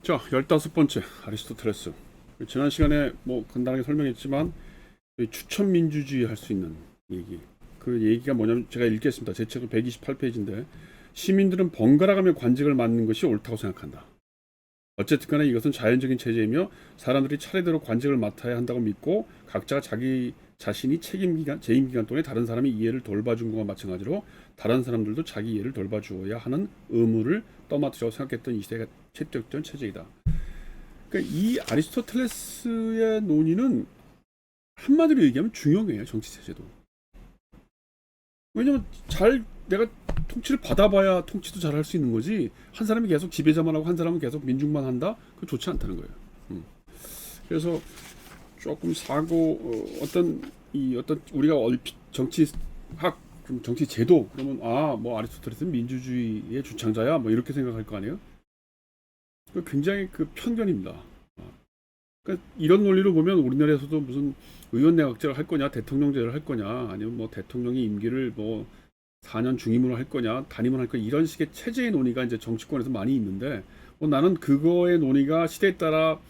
자, 15번째 아리스토텔레스. 지난 시간에 뭐 간단하게 설명했지만 추천 민주주의 할 수 있는 얘기. 그 얘기가 뭐냐면 제가 읽겠습니다. 제 책은 128페이지인데 시민들은 번갈아가며 관직을 맡는 것이 옳다고 생각한다. 어쨌든 간에 이것은 자연적인 체제이며 사람들이 차례대로 관직을 맡아야 한다고 믿고 각자가 자기 자신이 재임 기간 동안에 다른 사람의 이해를 돌봐준 것과 마찬가지로 다른 사람들도 자기 이해를 돌봐주어야 하는 의무를 떠맡으려고 생각했던 이 시대가 채택된 체제이다. 그러니까 이 아리스토텔레스의 논의는 한마디로 얘기하면 중용이에요. 정치 체제도. 왜냐면 내가 통치를 받아봐야 통치도 잘 할 수 있는 거지. 한 사람이 계속 지배자만 하고 한 사람은 계속 민중만 한다? 그거 좋지 않다는 거예요. 그래서 조금 어떤 우리가 얼핏 정치학, 정치 제도 그러면 뭐 아리스토텔레스는 민주주의의 주창자야 뭐 이렇게 생각할 거 아니에요? 굉장히 그 편견입니다. 그러니까 이런 논리로 보면 우리나라에서도 무슨 의원 내각제를 할 거냐, 대통령제를 할 거냐, 아니면 뭐 대통령이 임기를 뭐 4년 중임으로 할 거냐, 단임으로 할 거냐 이런 식의 체제의 논의가 이제 정치권에서 많이 있는데 나는 그거의 논의가 시대에 따라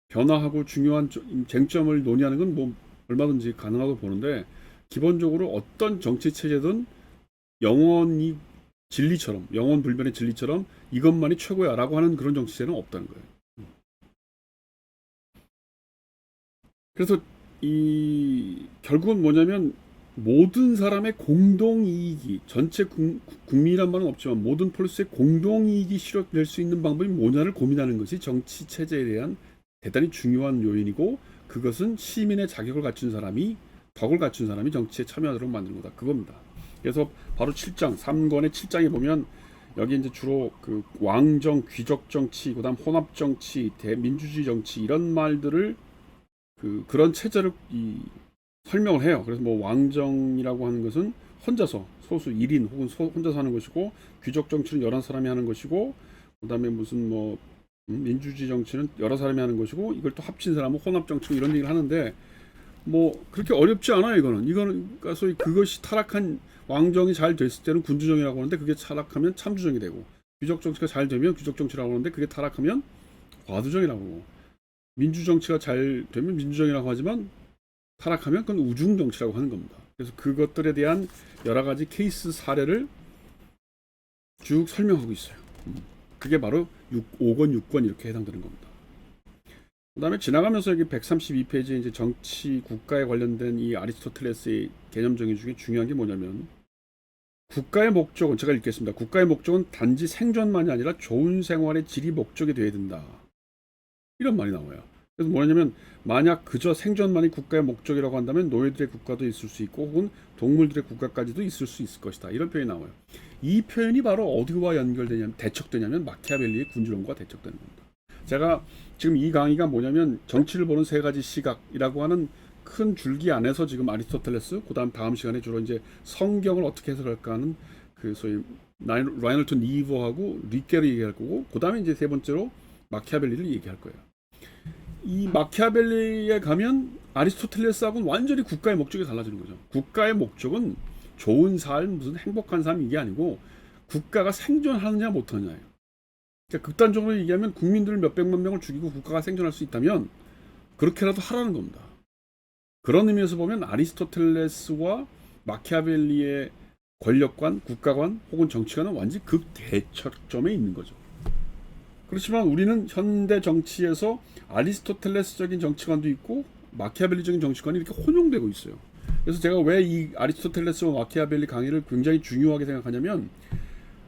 변화하고 중요한 쟁점을 논의하는 건 뭐 얼마든지 가능하다고 보는데 기본적으로 어떤 정치 체제든 영원히 진리처럼 영원 불변의 진리처럼 이것만이 최고야라고 하는 그런 정치체는 없다는 거예요. 그래서 결국은 뭐냐면 모든 사람의 공동이익이 전체 국민이란 말은 없지만 모든 폴리스의 공동이익이 실현될 수 있는 방법이 뭐냐를 고민하는 것이 정치 체제에 대한 대단히 중요한 요인이고 그것은 시민의 자격을 갖춘 사람이 덕을 갖춘 사람이 정치에 참여하도록 만드는 거다. 그겁니다. 그래서 바로 7장 3권의 7장에 보면 여기 이제 주로 그 왕정, 귀족 정치, 그다음 혼합 정치, 대민주주의 정치 이런 말들을 그런 체제를 설명을 해요. 그래서 뭐 왕정이라고 하는 것은 혼자서 소수 1인 혹은 혼자서 하는 것이고 귀족 정치는 여러 사람이 하는 것이고 그다음에 무슨 뭐 민주주의 정치는 여러 사람이 하는 것이고 이걸 또 합친 사람은 혼합 정치고 이런 얘기를 하는데 뭐 그렇게 어렵지 않아요. 이거는 그러니까 소위 그것이 타락한 왕정이 잘 됐을 때는 군주정이라고 하는데 그게 타락하면 참주정이 되고 귀족 정치가 잘 되면 귀족 정치라고 하는데 그게 타락하면 과두정이라고 하고 민주정치가 잘 되면 민주정이라고 하지만 타락하면 그건 우중정치라고 하는 겁니다. 그래서 그것들에 대한 여러 가지 케이스 사례를 쭉 설명하고 있어요. 그게 바로 5권, 6권 이렇게 해당되는 겁니다. 그 다음에 지나가면서 여기 132페이지에 이제 정치, 국가에 관련된 이 아리스토텔레스의 개념 정의 중에 중요한 게 뭐냐면 국가의 목적은 제가 읽겠습니다. 국가의 목적은 단지 생존만이 아니라 좋은 생활의 질이 목적이 되어야 된다. 이런 말이 나와요. 그래서 뭐냐면 만약 그저 생존만이 국가의 목적이라고 한다면 노예들의 국가도 있을 수 있고 혹은 동물들의 국가까지도 있을 수 있을 것이다. 이런 표현이 나와요. 이 표현이 바로 어디와 연결되냐면 대척되냐면 마키아벨리의 군주론과 대척되는 겁니다. 제가 지금 이 강의가 뭐냐면 정치를 보는 세 가지 시각이라고 하는 큰 줄기 안에서 지금 아리스토텔레스 다음 시간에 주로 이제 성경을 어떻게 해석할까 하는 그 소위 라이널트 니버하고 리케를 얘기할 거고 그다음에 이제 세 번째로 마키아벨리를 얘기할 거예요. 이 마키아벨리에 가면 아리스토텔레스하고는 완전히 국가의 목적이 달라지는 거죠. 국가의 목적은 좋은 삶, 무슨 행복한 삶 이게 아니고 국가가 생존하느냐 못하느냐예요. 그러니까 극단적으로 얘기하면 국민들 몇백만 명을 죽이고 국가가 생존할 수 있다면 그렇게라도 하라는 겁니다. 그런 의미에서 보면 아리스토텔레스와 마키아벨리의 권력관, 국가관 혹은 정치관은 완전히 극대척점에 있는 거죠. 그렇지만 우리는 현대 정치에서 아리스토텔레스적인 정치관도 있고 마키아벨리적인 정치관이 이렇게 혼용되고 있어요. 그래서 제가 왜 이 아리스토텔레스와 마키아벨리 강의를 굉장히 중요하게 생각하냐면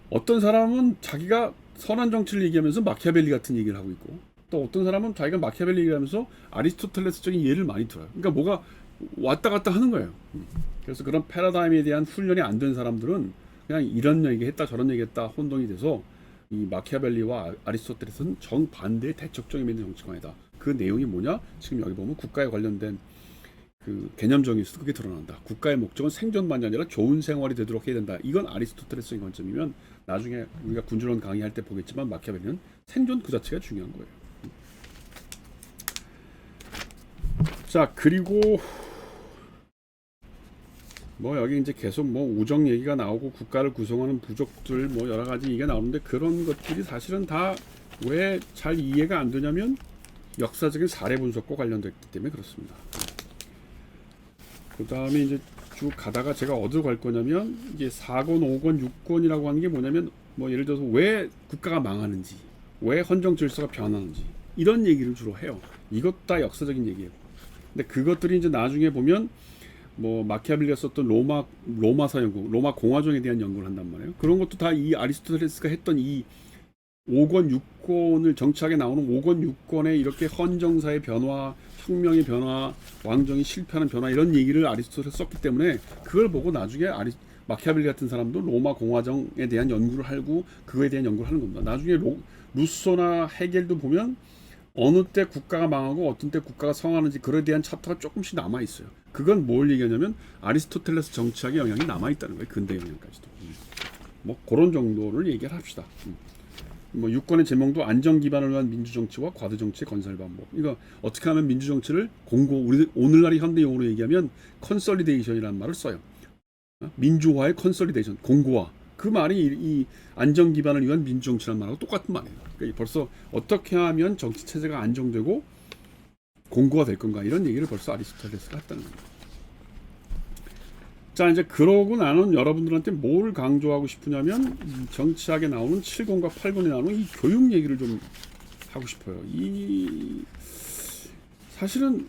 어떤 사람은 자기가 선한 정치를 얘기하면서 마키아벨리 같은 얘기를 하고 있고 또 어떤 사람은 자기가 마키아벨리 얘기하면서 아리스토텔레스적인 예를 많이 들어요. 그러니까 뭐가 왔다 갔다 하는 거예요. 그래서 그런 패러다임에 대한 훈련이 안 된 사람들은 그냥 이런 얘기했다 저런 얘기했다 혼동이 돼서 이 마키아벨리와 아리스토텔레스는 정반대의 대척점에 있는 정치관이다. 그 내용이 뭐냐? 지금 여기 보면 국가에 관련된 그 개념 정의에서도 그게 드러난다. 국가의 목적은 생존만이 아니라 좋은 생활이 되도록 해야 된다. 이건 아리스토텔레스의 관점이면 나중에 우리가 군주론 강의할 때 보겠지만 마키아벨리는 생존 그 자체가 중요한 거예요. 자, 그리고 뭐 여기 이제 계속 뭐 우정 얘기가 나오고 국가를 구성하는 부족들 뭐 여러 가지 얘기가 나오는데 그런 것들이 사실은 다 왜 잘 이해가 안 되냐면 역사적인 사례 분석과 관련됐기 때문에 그렇습니다. 그 다음에 이제 쭉 가다가 제가 어디로 갈 거냐면 이게 4권, 5권, 6권이라고 하는 게 뭐냐면 뭐 예를 들어서 왜 국가가 망하는지, 왜 헌정 질서가 변하는지 이런 얘기를 주로 해요. 이것 다 역사적인 얘기예요. 근데 그것들이 이제 나중에 보면 뭐 마키아벨리가 썼던 로마사 연구, 로마 공화정에 대한 연구를 한단 말이에요. 그런 것도 다 이 아리스토텔레스가 했던 이 5권, 6권을 정치학에 나오는 5권, 6권에 이렇게 헌정사의 변화, 혁명의 변화, 왕정이 실패하는 변화 이런 얘기를 아리스토텔레스 썼기 때문에 그걸 보고 나중에 마키아벨리 같은 사람도 로마 공화정에 대한 연구를 하고 그거에 대한 연구를 하는 겁니다. 나중에 루소나 헤겔도 보면 어느 때 국가가 망하고 어떤 때 국가가 성하는지 그에 대한 챕터가 조금씩 남아 있어요. 그건 뭘 얘기하냐면 아리스토텔레스 정치학의 영향이 남아 있다는 거예요. 근대 영향까지도. 뭐 그런 정도를 얘기를 합시다. 뭐 6권의 제목도 안정 기반을 위한 민주정치와 과도정치의 건설 방법. 이거 어떻게 하면 민주정치를 우리 오늘날의 현대 용어로 얘기하면 컨설리데이션이라는 말을 써요. 민주화의 컨설리데이션, 공고화. 그 말이 이 안정 기반을 위한 민주정치라는 말하고 똑같은 말이에요. 그러니까 벌써 어떻게 하면 정치 체제가 안정되고 공고화 될 건가 이런 얘기를 벌써 아리스토텔레스가 했다는 겁니다. 자, 이제 그러고 나는 여러분들한테 뭘 강조하고 싶으냐면 정치학에 나오는 7권과 8권에 나오는 이 교육 얘기를 좀 하고 싶어요. 이 사실은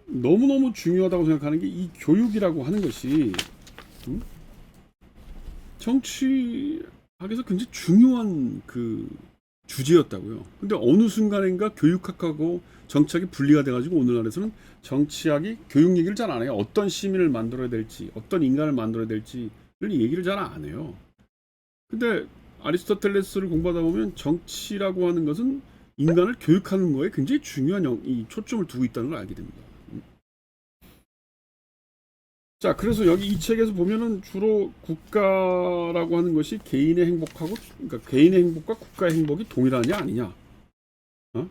너무너무 중요하다고 생각하는 게 이 교육이라고 하는 것이 정치학에서 굉장히 중요한 그 주제였다고요. 근데 어느 순간인가 교육학하고 정치학이 분리가 돼가지고 오늘날에서는 정치학이 교육 얘기를 잘 안 해요. 어떤 시민을 만들어야 될지, 어떤 인간을 만들어야 될지를 얘기를 잘 안 해요. 근데 아리스토텔레스를 공부하다 보면 정치라고 하는 것은 인간을 교육하는 거에 굉장히 중요한 이 초점을 두고 있다는 걸 알게 됩니다. 자, 그래서 여기 이 책에서 보면은 주로 국가라고 하는 것이 개인의 행복하고, 그러니까 개인의 행복과 국가의 행복이 동일하냐 아니냐. 어?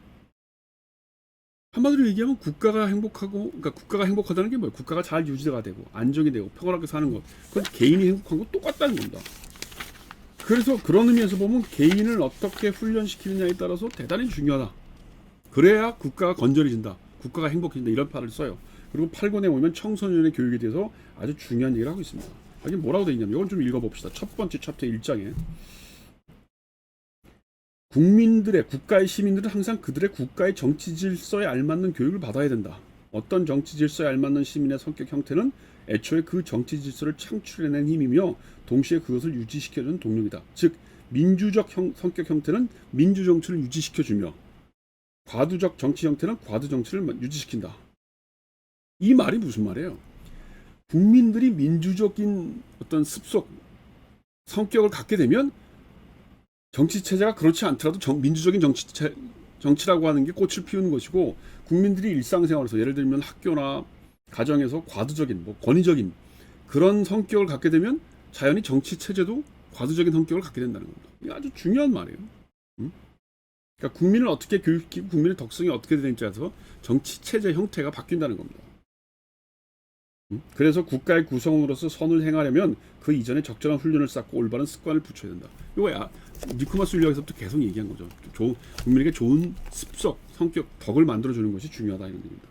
한마디로 얘기하면 국가가 행복하고, 그러니까 국가가 행복하다는 게 뭐예요? 국가가 잘 유지가 되고 안정이 되고 평화롭게 사는 것. 그건 개인이 행복한 건 똑같다는 겁니다. 그래서 그런 의미에서 보면 개인을 어떻게 훈련시키느냐에 따라서 대단히 중요하다. 그래야 국가가 건전해진다. 국가가 행복해진다. 이런 말을 써요. 그리고 8권에 보면 청소년의 교육에 대해서 아주 중요한 얘기를 하고 있습니다. 여기 뭐라고 되어 있냐면 이건 좀 읽어봅시다. 첫 번째 챕터 1장에 국가의 시민들은 항상 그들의 국가의 정치 질서에 알맞는 교육을 받아야 된다. 어떤 정치 질서에 알맞는 시민의 성격 형태는 애초에 그 정치 질서를 창출해낸 힘이며 동시에 그것을 유지시켜주는 동력이다. 즉 민주적 성격 형태는 민주 정치를 유지시켜주며 과도적 정치 형태는 과도 정치를 유지시킨다. 이 말이 무슨 말이에요? 국민들이 민주적인 어떤 습속, 성격을 갖게 되면 정치 체제가 그렇지 않더라도 민주적인 정치라고 하는 게 꽃을 피우는 것이고 국민들이 일상생활에서 예를 들면 학교나 가정에서 과도적인, 권위적인 그런 성격을 갖게 되면 자연히 정치 체제도 과도적인 성격을 갖게 된다는 겁니다. 이게 아주 중요한 말이에요. 그러니까 국민을 어떻게 교육시키고 국민의 덕성이 어떻게 되는지에 따라서 정치 체제 형태가 바뀐다는 겁니다. 그래서 국가의 구성원으로서 선을 행하려면 그 이전에 적절한 훈련을 쌓고 올바른 습관을 붙여야 된다. 이거 니코마스 윤리학에서부터 계속 얘기한 거죠. 국민에게 좋은 습성, 성격, 덕을 만들어주는 것이 중요하다 이런 얘기입니다.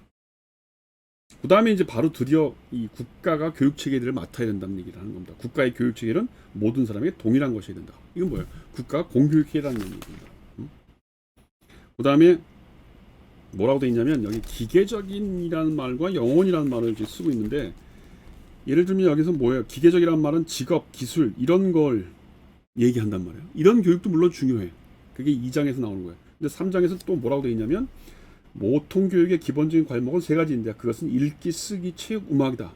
그 다음에 이제 바로 드디어 이 국가가 교육 체계들을 맡아야 된다는 얘기를 하는 겁니다. 국가의 교육 체계는 모든 사람에게 동일한 것이어야 된다. 이건 뭐예요? 국가가 공교육해라는 얘기입니다. 그 다음에 뭐라고 되어 있냐면 여기 기계적인이라는 말과 영혼이라는 말을 이제 쓰고 있는데 예를 들면 여기서 뭐예요? 기계적이라는 말은 직업, 기술 이런 걸 얘기한단 말이에요. 이런 교육도 물론 중요해. 그게 2장에서 나오는 거예요. 근데 3장에서 또 뭐라고 되어 있냐면 모통 교육의 기본적인 과목은 3가지인데 그것은 읽기, 쓰기, 체육, 음악이다.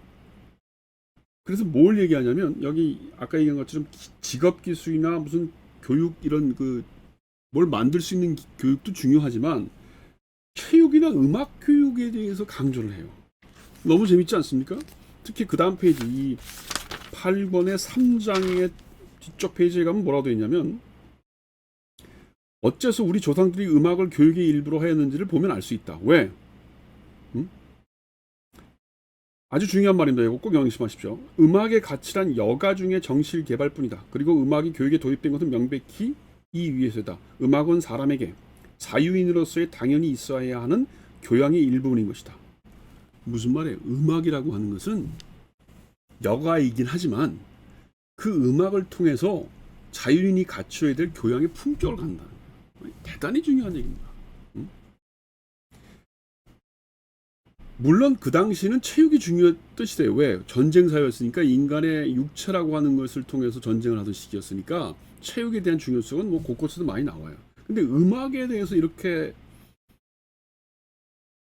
그래서 뭘 얘기하냐면 여기 아까 얘기한 것처럼 직업 기술이나 무슨 교육 이런 뭘 만들 수 있는 교육도 중요하지만 체육이나 음악 교육에 대해서 강조를 해요. 너무 재밌지 않습니까? 특히 그 다음 페이지 이 8권의 3장의 뒤쪽 페이지에 가면 뭐라고 되어 있냐면 어째서 우리 조상들이 음악을 교육의 일부로 하였는지를 보면 알 수 있다. 왜? 아주 중요한 말입니다. 이거 꼭 명심하십시오. 음악의 가치란 여가 중의 정실 개발뿐이다. 그리고 음악이 교육에 도입된 것은 명백히 위해서다. 음악은 사람에게 자유인으로서의 당연히 있어야 하는 교양의 일부분인 것이다. 무슨 말이에요? 음악이라고 하는 것은 여가이긴 하지만 그 음악을 통해서 자유인이 갖춰야 될 교양의 품격을 갖는다는 거예요. 대단히 중요한 얘기입니다. 물론 그 당시는 체육이 중요했던 시대예요. 왜? 전쟁 사회였으니까 인간의 육체라고 하는 것을 통해서 전쟁을 하던 시기였으니까 체육에 대한 중요성은 뭐 곳곳에서 많이 나와요. 근데 음악에 대해서 이렇게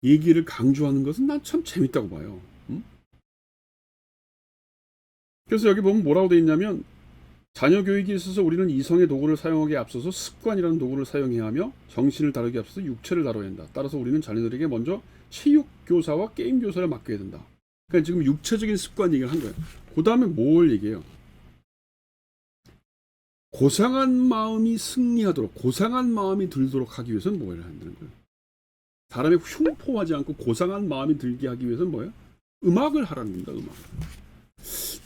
얘기를 강조하는 것은 난 참 재밌다고 봐요. 그래서 여기 보면 뭐라고 돼 있냐면 자녀 교육에 있어서 우리는 이성의 도구를 사용하기에 앞서서 습관이라는 도구를 사용해야 하며 정신을 다루기에 앞서서 육체를 다뤄야 한다. 따라서 우리는 자녀들에게 먼저 체육 교사와 게임 교사를 맡겨야 된다. 그러니까 지금 육체적인 습관 얘기를 한 거예요. 그 다음에 뭘 얘기해요? 고상한 마음이 승리하도록, 고상한 마음이 들도록 하기 위해서는 뭘 해야 한다는 거예요? 사람이 흉포하지 않고 고상한 마음이 들게 하기 위해서는 뭐예요? 음악을 하라는 겁니다. 음악.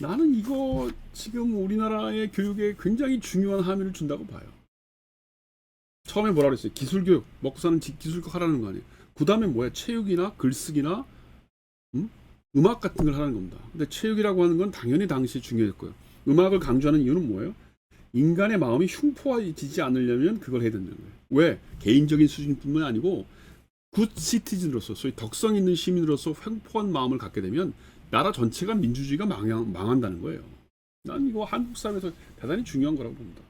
나는 이거 지금 우리나라의 교육에 굉장히 중요한 함의를 준다고 봐요. 처음에 뭐라 그랬어요? 기술교육, 먹고 사는 기술교육 하라는 거 아니에요. 그 다음에 뭐야? 체육이나 글쓰기나 음악 같은 걸 하라는 겁니다. 근데 체육이라고 하는 건 당연히 당시에 중요했고요. 음악을 강조하는 이유는 뭐예요? 인간의 마음이 흉포해지지 않으려면 그걸 해야 된다는 거예요. 왜? 개인적인 수준뿐만 아니고 굿 시티즌으로서, 소위 덕성 있는 시민으로서 횡포한 마음을 갖게 되면 나라 전체가 민주주의가 망한다는 거예요. 난 이거 한국 사회에서 대단히 중요한 거라고 봅니다.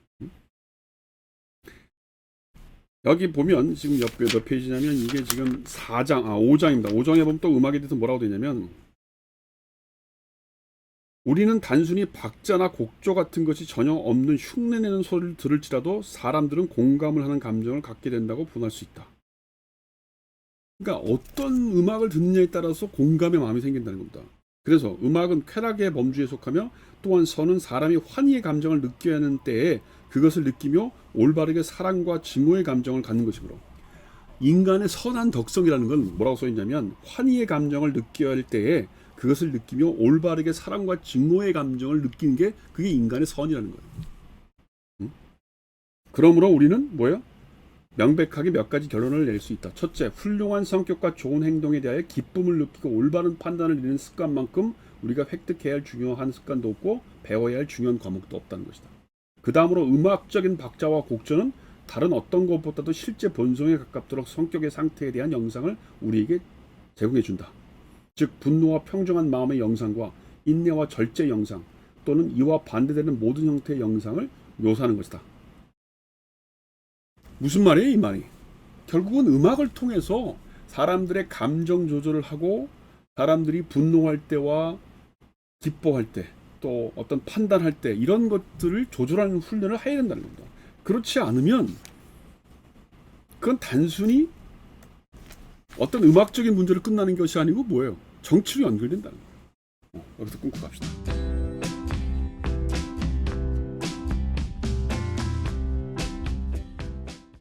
여기 보면 지금 몇 페이지냐면 이게 지금 5장입니다. 5장에 보면 또 음악에 대해서 뭐라고 되냐면 우리는 단순히 박자나 곡조 같은 것이 전혀 없는 흉내내는 소리를 들을지라도 사람들은 공감을 하는 감정을 갖게 된다고 보할 수 있다. 그러니까 어떤 음악을 듣느냐에 따라서 공감의 마음이 생긴다는 겁니다. 그래서 음악은 쾌락의 범주에 속하며 또한 선은 사람이 환희의 감정을 느껴야 하는 때에 그것을 느끼며 올바르게 사랑과 증오의 감정을 갖는 것이므로 인간의 선한 덕성이라는 건 뭐라고 써있냐면 환희의 감정을 느껴야 할 때에 그것을 느끼며 올바르게 사랑과 증오의 감정을 느끼는 게 그게 인간의 선이라는 거예요. 그러므로 우리는 뭐예요? 명백하게 몇 가지 결론을 낼 수 있다. 첫째, 훌륭한 성격과 좋은 행동에 대하여 기쁨을 느끼고 올바른 판단을 내리는 습관만큼 우리가 획득해야 할 중요한 습관도 없고 배워야 할 중요한 과목도 없다는 것이다. 그 다음으로 음악적인 박자와 곡조는 다른 어떤 것보다도 실제 본성에 가깝도록 성격의 상태에 대한 영상을 우리에게 제공해준다. 즉 분노와 평정한 마음의 영상과 인내와 절제 영상 또는 이와 반대되는 모든 형태의 영상을 묘사하는 것이다. 무슨 말이에요, 이 말이? 결국은 음악을 통해서 사람들의 감정 조절을 하고 사람들이 분노할 때와 기뻐할 때 또 어떤 판단할 때 이런 것들을 조절하는 훈련을 해야 된다는 겁니다. 그렇지 않으면 그건 단순히 어떤 음악적인 문제로 끝나는 것이 아니고 뭐예요? 정치로 연결된다는 거예요. 여기서 끊고 갑시다.